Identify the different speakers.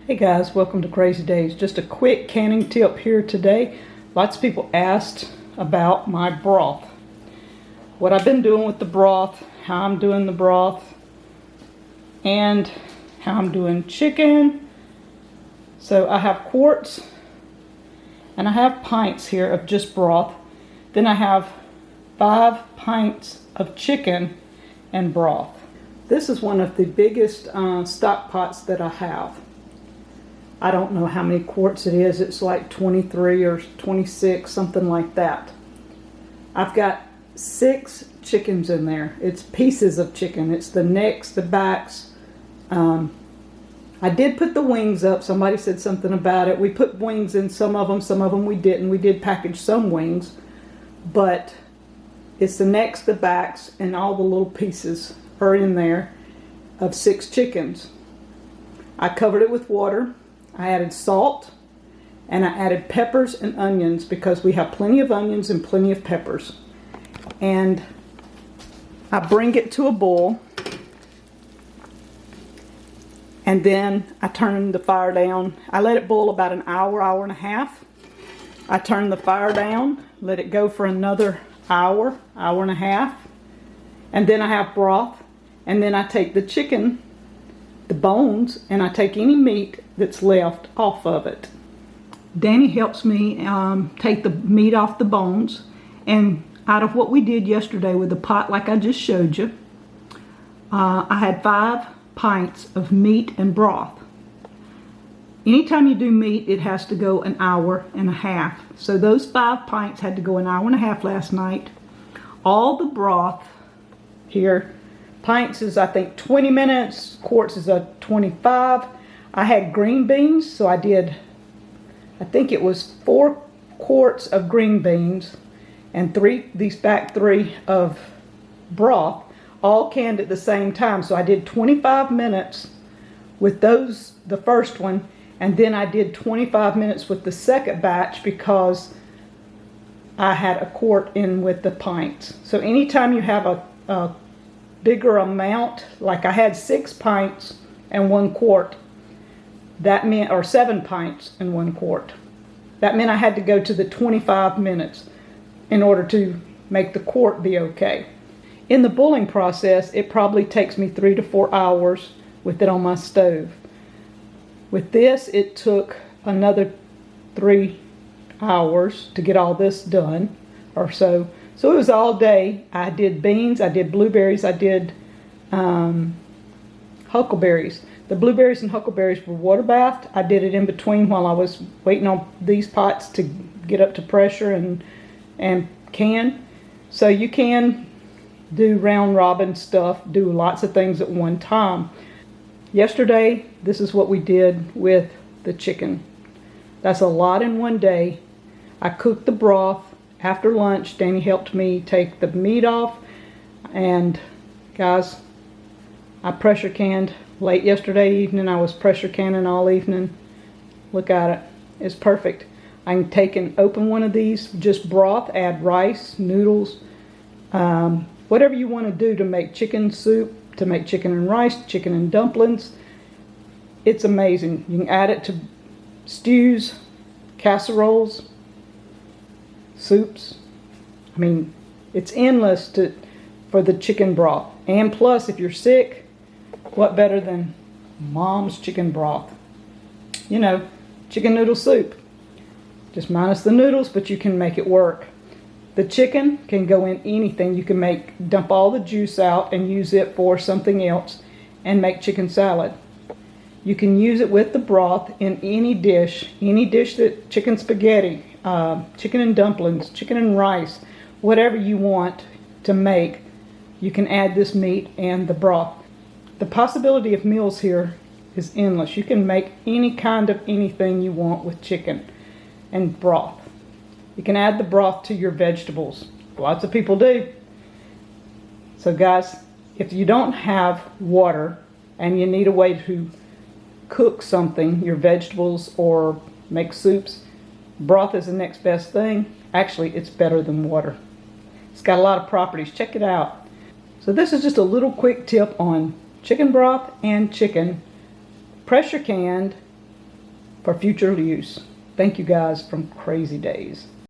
Speaker 1: Hey guys, welcome to Crazy Days. Just a quick canning tip here today. Lots of people asked about my broth. What I've been doing with the broth, how I'm doing the broth, and how I'm doing chicken. So I have quarts and I have pints here of just broth. Then I have 5 pints of chicken and broth. This is one of the biggest stock pots that I have. I don't know how many quarts it is. It's like 23 or 26, something like that. I've got 6 chickens in there. It's pieces of chicken. It's the necks, the backs. I did put the wings up. Somebody said something about it. We put wings in some of them we didn't. We did package some wings, but it's the necks, the backs, and all the little pieces are in there of 6 chickens. I covered it with water. I added salt, and I added peppers and onions because we have plenty of onions and plenty of peppers. And I bring it to a boil, and then I turn the fire down. I let it boil about an hour, hour and a half. I turn the fire down, let it go for another hour, hour and a half, and then I have broth, and then I take the chicken, the bones, and I take any meat that's left off of it. Danny helps me take the meat off the bones, and out of what we did yesterday with the pot like I just showed you, I had 5 pints of meat and broth. Anytime you do meat, it has to go an hour and a half. So those 5 pints had to go an hour and a half last night. All the broth here, pints is I think 20 minutes, quarts is a 25. I had green beans, so I think it was 4 quarts of green beans and these back 3 of broth, all canned at the same time. So I did 25 minutes with those, the first one, and then I did 25 minutes with the second batch because I had a quart in with the pints. So anytime you have a bigger amount, like I had 6 pints and 1 quart, that meant, or 7 pints and 1 quart. That meant I had to go to the 25 minutes in order to make the quart be okay. In the boiling process, it probably takes me 3 to 4 hours with it on my stove. With this, it took another 3 hours to get all this done or so. So it was all day. I did beans, I did blueberries, I did huckleberries. The blueberries and huckleberries were water bathed. I did it in between while I was waiting on these pots to get up to pressure and can. So you can do round robin stuff, do lots of things at one time. Yesterday, this is what we did with the chicken. That's a lot in one day. I cooked the broth. After lunch, Danny helped me take the meat off, and guys, I pressure canned late yesterday evening. I was pressure canning all evening. Look at it. It's perfect. I can take and open one of these, just broth, add rice, noodles, whatever you want to do to make chicken soup, to make chicken and rice, chicken and dumplings. It's amazing. You can add it to stews, casseroles, soups. I mean, it's endless for the chicken broth. And plus, if you're sick, what better than mom's chicken broth? You know, chicken noodle soup. Just minus the noodles, but you can make it work. The chicken can go in anything. You can dump all the juice out and use it for something else and make chicken salad. You can use it with the broth in any dish that chicken spaghetti, chicken and dumplings, chicken and rice, whatever you want to make, you can add this meat and the broth. The possibility of meals here is endless. You can make any kind of anything you want with chicken and broth. You can add the broth to your vegetables. Lots of people do. So guys, if you don't have water and you need a way to cook something, your vegetables or make soups, broth is the next best thing. Actually, it's better than water. It's got a lot of properties. Check it out. So this is just a little quick tip on chicken broth and chicken, pressure canned for future use. Thank you guys from Crazy Days.